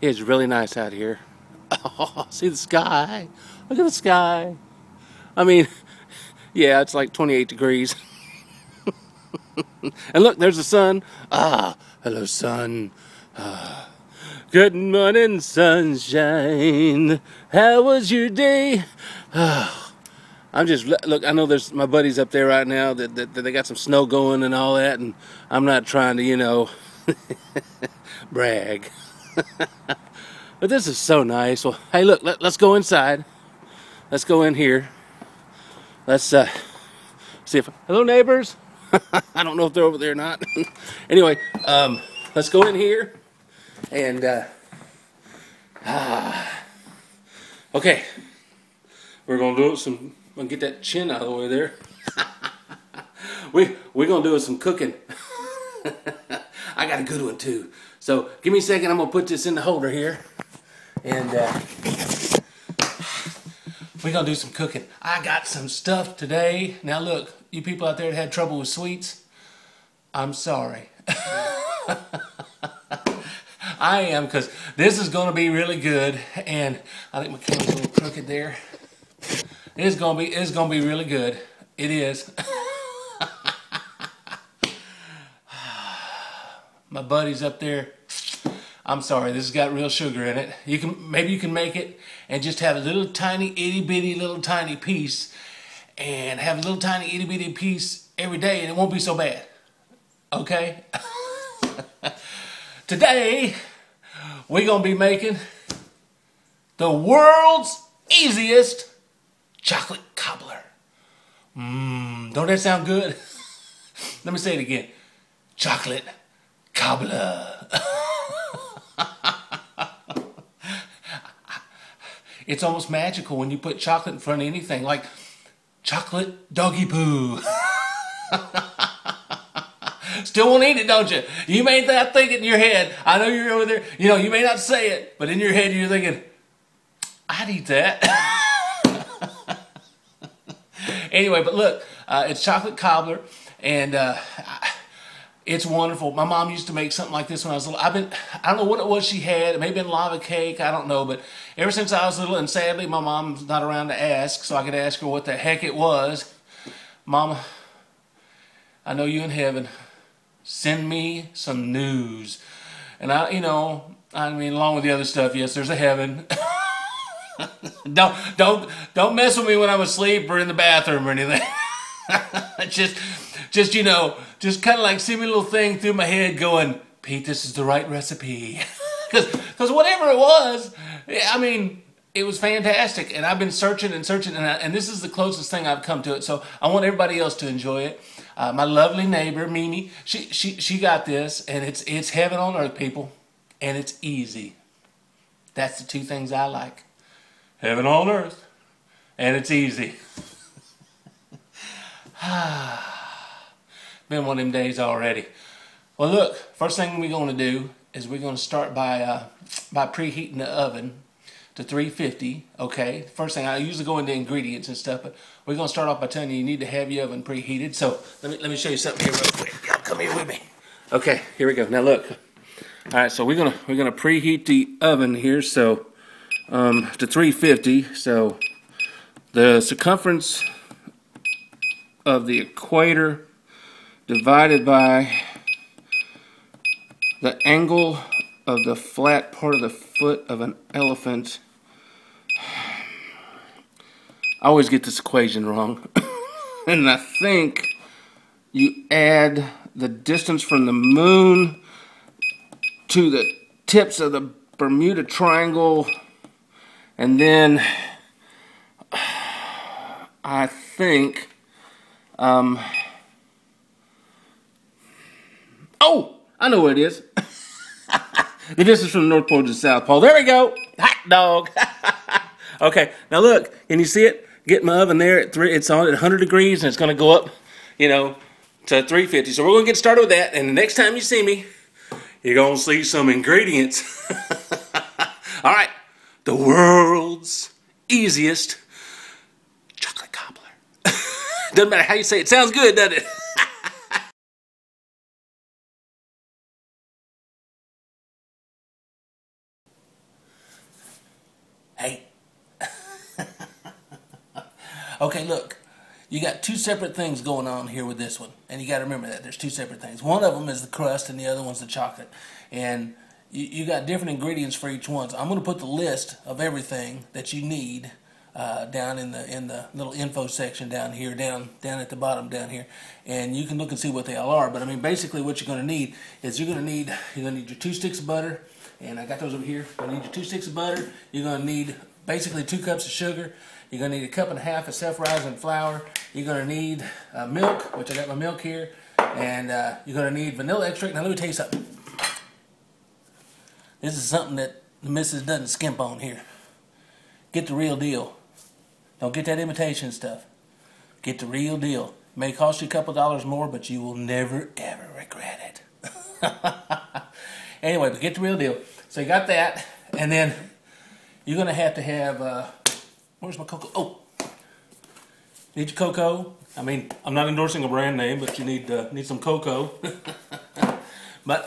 It's really nice out here. Oh, see the sky. Look at the sky. I mean, yeah, it's like 28 degrees. And look, there's the sun. Ah, hello, sun. Ah. Good morning, sunshine. How was your day? Ah. I'm just, look, I know there's my buddies up there right now that they got some snow going and all that, and I'm not trying to, you know, brag. But this is so nice. Well, hey, look, let's go inside. Let's go in here. Let's see if, hello, neighbors. I don't know if they're over there or not. Anyway, let's go in here and okay, we're gonna do some. I'm gonna get that chin out of the way there. We're gonna do some cooking. I got a good one too. So give me a second. I'm gonna put this in the holder here, and we're gonna do some cooking. I got some stuff today. Now look, you people out there that had trouble with sweets, I'm sorry. I am, because this is gonna be really good, and I think my camera's a little crooked there. It's gonna be really good. It is. My buddies up there, I'm sorry, this has got real sugar in it. Maybe you can make it and just have a little tiny itty bitty little tiny piece, and have a little tiny itty bitty piece every day, and it won't be so bad. Okay? Today we're gonna be making the world's easiest chocolate cobbler. Don't that sound good? Let me say it again. Chocolate cobbler. It's almost magical when you put chocolate in front of anything, like chocolate doggy poo. Still won't eat it, don't you? You may not think it in your head. I know you're over there, you know, you may not say it, but in your head you're thinking, I'd eat that. Anyway, but look, it's chocolate cobbler, and it's wonderful. My mom used to make something like this when I was little. I don't know what it was she had. It may have been lava cake. I don't know. But ever since I was little, and sadly my mom's not around to ask, so I could ask her what the heck it was. Mama, I know you in heaven. Send me some news. And I mean, along with the other stuff, yes, there's a heaven. Don't mess with me when I'm asleep or in the bathroom or anything. just you know, just kind of like see me a little thing through my head going, Pete, this is the right recipe. Because whatever it was, I mean, it was fantastic. And I've been searching and searching, and this is the closest thing I've come to it. So I want everybody else to enjoy it. My lovely neighbor, Mimi, she got this, and it's heaven on earth, people. And it's easy. That's the two things I like. Heaven on earth, and it's easy. Been one of them days already. Well, look, first thing we're going to do is we're going to start by preheating the oven to 350. Okay, first thing, I usually go into ingredients and stuff, but we're going to start off by telling you need to have your oven preheated. So let me show you something here real quick. Y'all come here with me. Okay, here we go. Now look. All right, so we're gonna preheat the oven here. So. To 350, so the circumference of the equator divided by the angle of the flat part of the foot of an elephant. I always get this equation wrong. And I think you add the distance from the moon to the tips of the Bermuda Triangle. And then I think, oh, I know what it is. The distance from the North Pole to the South Pole. There we go. Hot dog. Okay, now look, can you see it? Get my oven there at it's on at 100 degrees, and it's going to go up, you know, to 350. So we're going to get started with that, and the next time you see me, you're going to see some ingredients. All right. The world's easiest chocolate cobbler. Doesn't matter how you say it. Sounds good, doesn't it? Okay, look. You got two separate things going on here with this one. And you got to remember that. There's two separate things. One of them is the crust and the other one's the chocolate. And you got different ingredients for each one. So I'm going to put the list of everything that you need down in the little info section down here, down at the bottom down here. And you can look and see what they all are. But I mean, basically what you're going to need is you're going to need your 2 sticks of butter. And I got those over here. You're going to need your 2 sticks of butter. You're going to need basically 2 cups of sugar. You're going to need 1.5 cups of self-rising flour. You're going to need milk, which I got my milk here. And you're going to need vanilla extract. Now let me tell you something. This is something that the missus doesn't skimp on here. Get the real deal. Don't get that imitation stuff. Get the real deal. It may cost you a couple dollars more, but you will never, ever regret it. Anyway, but get the real deal. So you got that. And then you're going to have... where's my cocoa? Oh, need your cocoa. I mean, I'm not endorsing a brand name, but you need some cocoa. But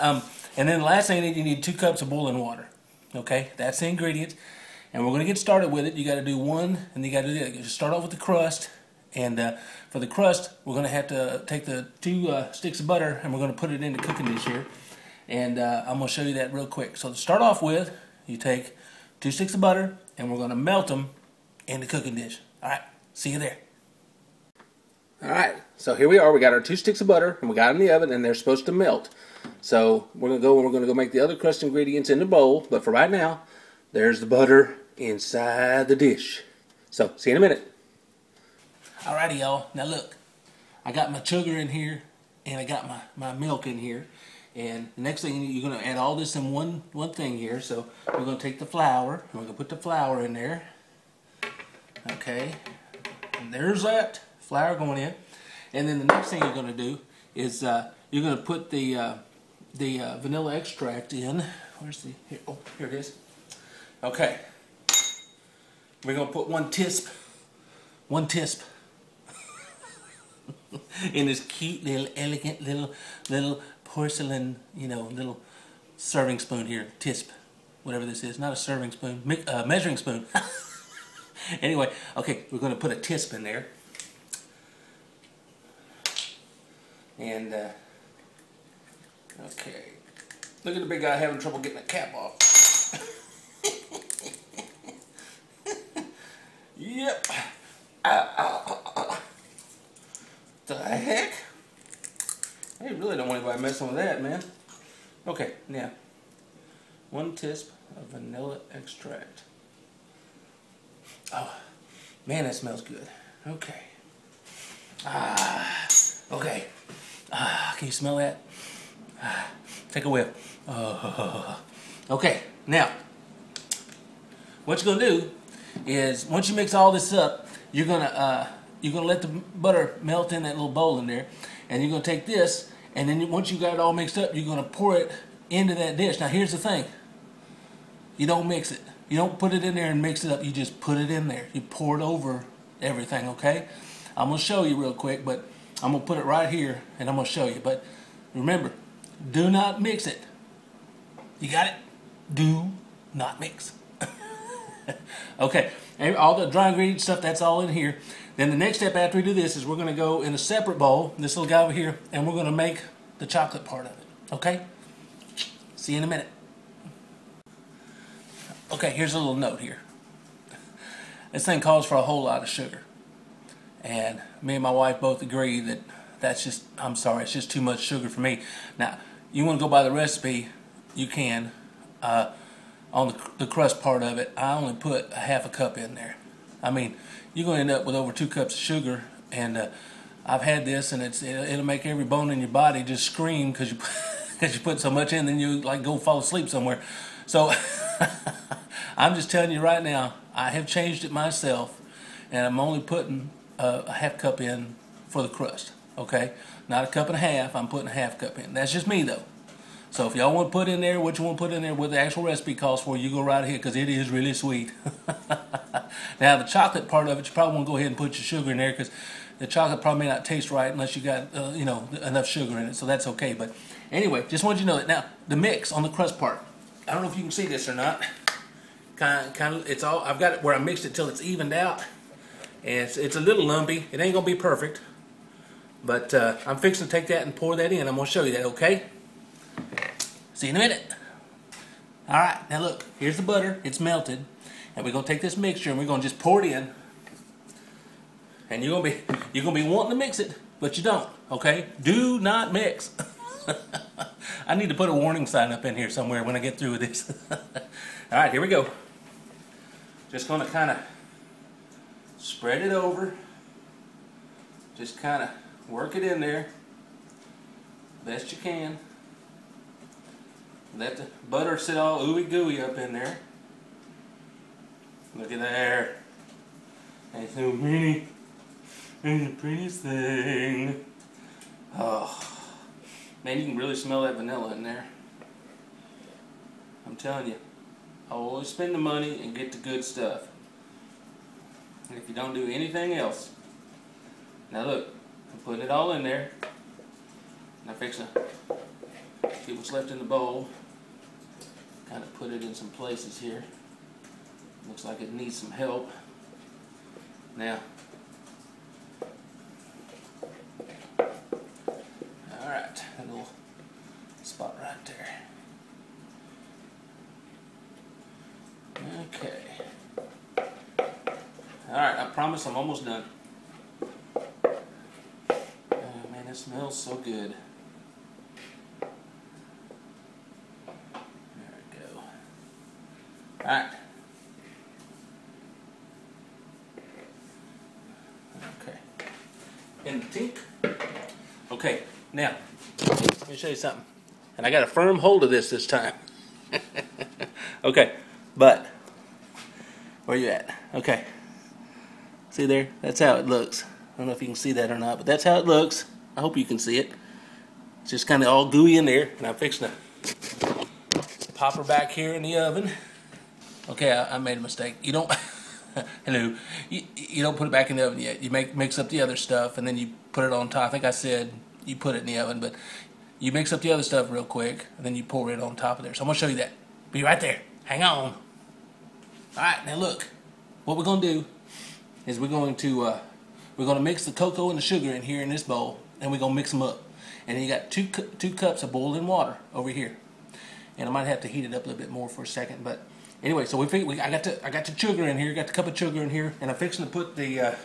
and then the last thing you need 2 cups of boiling water. Okay, that's the ingredients, and we're going to get started with it. You got to do one, and you got to do that. You just start off with the crust, and for the crust, we're going to have to take the 2 sticks of butter, and we're going to put it in the cooking dish here, and I'm going to show you that real quick. So to start off with, you take 2 sticks of butter, and we're going to melt them in the cooking dish. Alright, see you there. Alright, so here we are. We got our 2 sticks of butter, and we got them in the oven, and they're supposed to melt. So we're going to go make the other crust ingredients in the bowl, but for right now, there's the butter inside the dish. So, see you in a minute. Alrighty, y'all. Now look, I got my sugar in here, and I got my milk in here. And the next thing, you're going to add all this in one thing here. So we're going to take the flour, and we're going to put the flour in there. Okay, and there's that flour going in, and then the next thing you're going to do is you're going to put the vanilla extract in. Where's the here? Oh, here it is. Okay, we're going to put one tisp in this cute little elegant little porcelain, little serving spoon here. Tisp, whatever this is, not a serving spoon, measuring spoon. Anyway, okay, we're going to put a tisp in there. And, okay. Look at the big guy having trouble getting the cap off. Yep. The heck? I really don't want anybody messing with that, man. Okay, now, 1 tisp of vanilla extract. Oh, man, that smells good. Okay. Okay. Can you smell that? Take a whiff. Okay, now, what you're gonna do is once you mix all this up, you're gonna let the butter melt in that little bowl in there, and you're gonna take this, and then once you got it all mixed up, you're gonna pour it into that dish. Now, here's the thing: you don't mix it. You don't put it in there and mix it up. You just put it in there. You pour it over everything, okay? I'm going to show you real quick, but I'm going to put it right here, and I'm going to show you. But remember, do not mix it. You got it? Do not mix. Okay, all the dry ingredient stuff, that's all in here. Then the next step after we do this is we're going to go in a separate bowl, this little guy over here, and we're going to make the chocolate part of it, okay? See you in a minute. Okay, here's a little note here. This thing calls for a whole lot of sugar. And me and my wife both agree that that's just, I'm sorry, it's just too much sugar for me. Now, you want to go by the recipe, you can. On the crust part of it, I only put 1/2 cup in there. I mean, you're going to end up with over 2 cups of sugar. And I've had this, and it'll make every bone in your body just scream because you put so much in, then you like go fall asleep somewhere. So I'm just telling you right now, I have changed it myself, and I'm only putting a 1/2 cup in for the crust. Okay, not 1.5 cups. I'm putting 1/2 cup in. That's just me though. So if y'all want to put in there what you want to put in there, what the actual recipe calls for, you go right ahead because it is really sweet. Now the chocolate part of it, you probably want to go ahead and put your sugar in there because the chocolate probably may not taste right unless you got enough sugar in it. So that's okay. But anyway, just wanted you to know that. Now the mix on the crust part. I don't know if you can see this or not. Kind of, it's all. I've got it where I mixed it till it's evened out, And it's a little lumpy. It ain't gonna be perfect, but I'm fixing to take that and pour that in. I'm gonna show you that, okay? See you in a minute. All right, now look, here's the butter. It's melted, and we're gonna take this mixture and we're gonna just pour it in. And you're gonna be wanting to mix it, but you don't, okay? Do not mix. I need to put a warning sign up in here somewhere when I get through with this. All right, here we go. Just gonna kind of spread it over. Just kind of work it in there best you can. Let the butter sit all ooey gooey up in there. Look at there. Ain't so many. Ain't the prettiest thing. Oh, man, you can really smell that vanilla in there. I'm telling you, always spend the money and get the good stuff. And if you don't do anything else, now look, I'm putting it all in there. Now fix to see what's left in the bowl. Kind of put it in some places here. Looks like it needs some help. Now, alright, that little spot right there. Okay. Alright, I promise I'm almost done. Oh man, it smells so good. There we go. Alright. Okay. In the tink. Okay, now, let me show you something. And I got a firm hold of this time. Okay, but, where you at? Okay. See there? That's how it looks. I don't know if you can see that or not, but that's how it looks. I hope you can see it. It's just kind of all gooey in there, and I'm fixing to pop her back here in the oven. Okay, I made a mistake. You don't, hello, you don't put it back in the oven yet. You mix up the other stuff, and then you put it on top. I think I said you put it in the oven, but you mix up the other stuff real quick, and then you pour it on top of there. So I'm going to show you that. Be right there. Hang on. Alright, now look. What we're going to do is we're going to mix the cocoa and the sugar in here in this bowl, and we're going to mix them up. And then you got two cups of boiling water over here. And I might have to heat it up a little bit more for a second, but anyway, so I got the sugar in here, got the cup of sugar in here, and I'm fixing to put the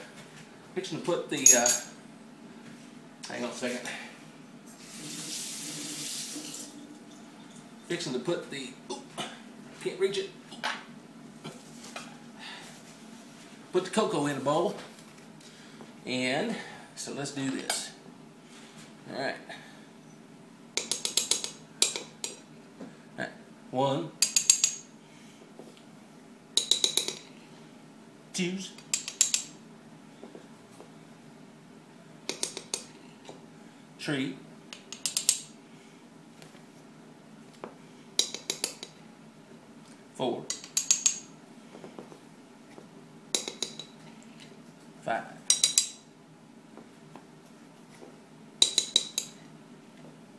hang on a second. Fixing to put the can't reach it. Put the cocoa in the bowl. And so let's do this. Alright. Alright. 1, 2, 3, 4, 5,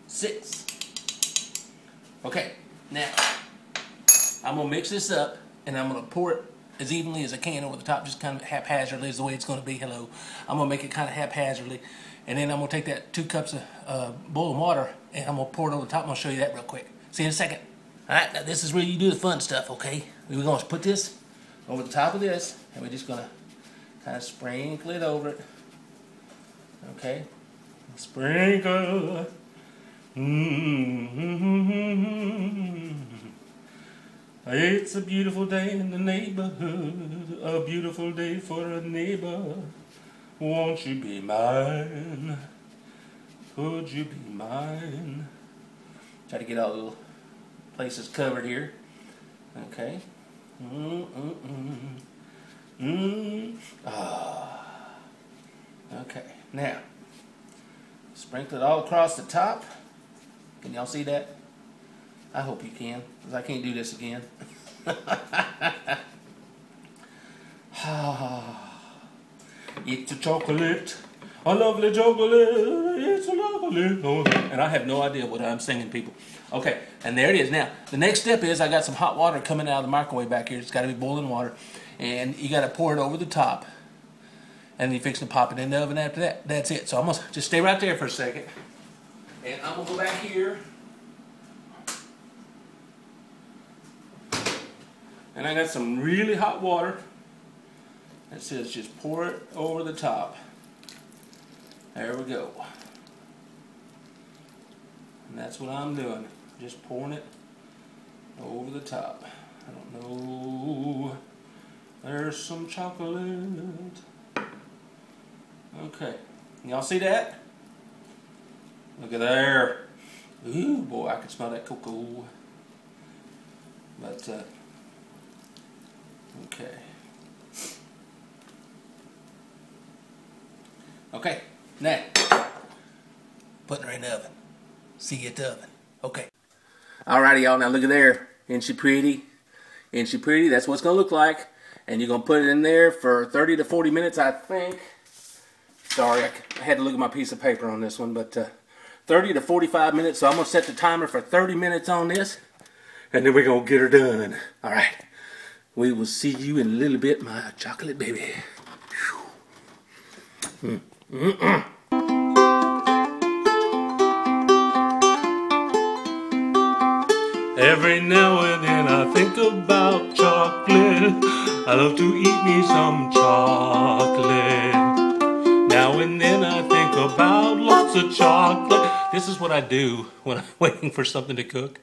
6. Okay, now I'm gonna mix this up and I'm gonna pour it as evenly as I can over the top, just kind of haphazardly is the way it's gonna be. Hello, I'm gonna make it kind of haphazardly, and then I'm gonna take that 2 cups of boiling water and I'm gonna pour it over the top. I'm gonna show you that real quick. See you in a second. All right, now this is where you do the fun stuff. Okay, we're gonna put this over the top of this, and we're just gonna kind of sprinkle it over it. Okay, sprinkle. It's a beautiful day in the neighborhood, a beautiful day for a neighbor. Won't you be mine? Could you be mine? Try to get all the little places covered here. Okay. Okay, now sprinkle it all across the top. Can y'all see that? I hope you can, because I can't do this again. It's a chocolate, a lovely chocolate, it's a lovely. And I have no idea what I'm singing, people. Okay, and there it is. Now, the next step is I got some hot water coming out of the microwave back here. It's got to be boiling water. And you got to pour it over the top. and you fix to pop it in the oven after that. That's it. So I'm gonna just stay right there for a second, and I'm gonna go back here, and I got some really hot water that says just pour it over the top. There we go. And that's what I'm doing, just pouring it over the top. I don't know. There's some chocolate. Okay, y'all see that? Look at there. Ooh, boy, I can smell that cocoa. But, okay. Okay, now, putting her in the oven. See you at the oven. Okay. Alrighty, y'all, now look at there. Isn't she pretty? Isn't she pretty? That's what it's going to look like. And you're going to put it in there for 30 to 40 minutes, I think. Sorry, I had to look at my piece of paper on this one, but 30 to 45 minutes. So I'm going to set the timer for 30 minutes on this, and then we're going to get her done. All right. We will see you in a little bit, my chocolate baby. Every now and then I think about chocolate. I love to eat me some chocolate. Now and then I think about lots of chocolate. This is what I do when I'm waiting for something to cook.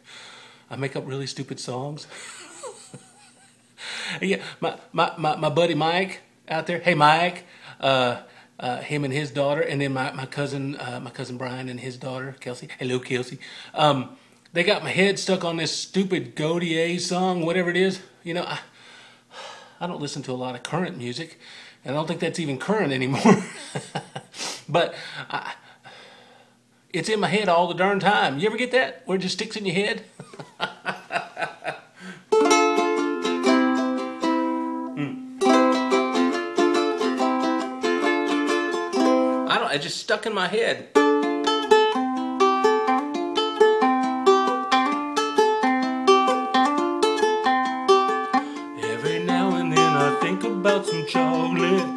I make up really stupid songs. Yeah, my buddy Mike out there. Hey Mike, him and his daughter, and then my cousin Brian and his daughter Kelsey. Hello Kelsey. They got my head stuck on this stupid Godier song, whatever it is. You know, I don't listen to a lot of current music, and I don't think that's even current anymore. But it's in my head all the darn time. You ever get that? Where it just sticks in your head? It just stuck in my head. Every now and then I think about some chocolate.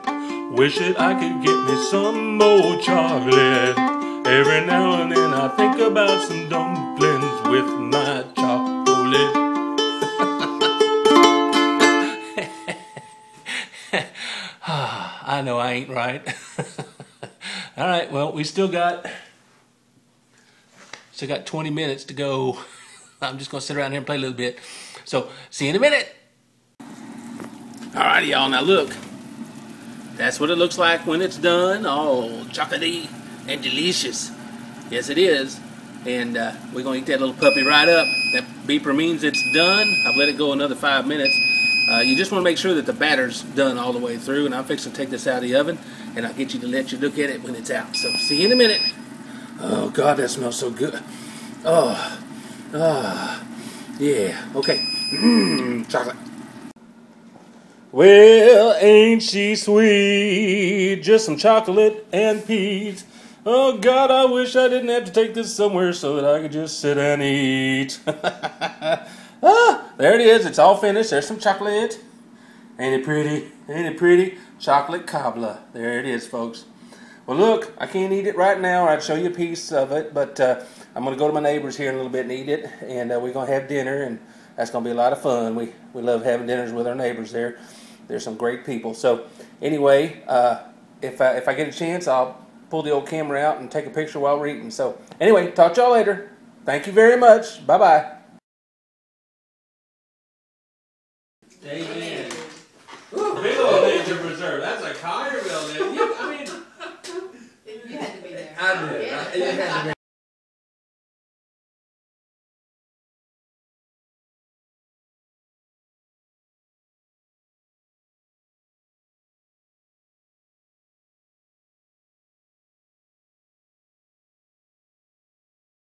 Wish that I could get me some more chocolate. Every now and then I think about some dumplings with my chocolate. I know I ain't right. All right, well, we still got 20 minutes to go. I'm just going to sit around here and play a little bit. So, see you in a minute. All right, y'all, now look. That's what it looks like when it's done. Oh, chocolatey and delicious. Yes, it is. And we're going to eat that little puppy right up. That beeper means it's done. I've let it go another 5 minutes. You just want to make sure that the batter's done all the way through, and I'm fixing to take this out of the oven, and I'll get you to let you look at it when it's out. So, see you in a minute. Oh, God, that smells so good. Oh, yeah, okay. Chocolate. Well, ain't she sweet? Just some chocolate and peas. Oh, God, I wish I didn't have to take this somewhere so that I could just sit and eat. Ah, there it is. It's all finished. There's some chocolate. Ain't it pretty? Ain't it pretty? Chocolate cobbler. There it is, folks. Well, look, I can't eat it right now. I'd show you a piece of it, but I'm going to go to my neighbors here in a little bit and eat it, and we're going to have dinner, and that's going to be a lot of fun. We love having dinners with our neighbors there. They're some great people. So, anyway, if I get a chance, I'll pull the old camera out and take a picture while we're eating. So, anyway, talk to y'all later. Thank you very much. Bye-bye. Amen. Big old nature preserve. That's a Collierville. I mean, You had to be there. I did. You had to be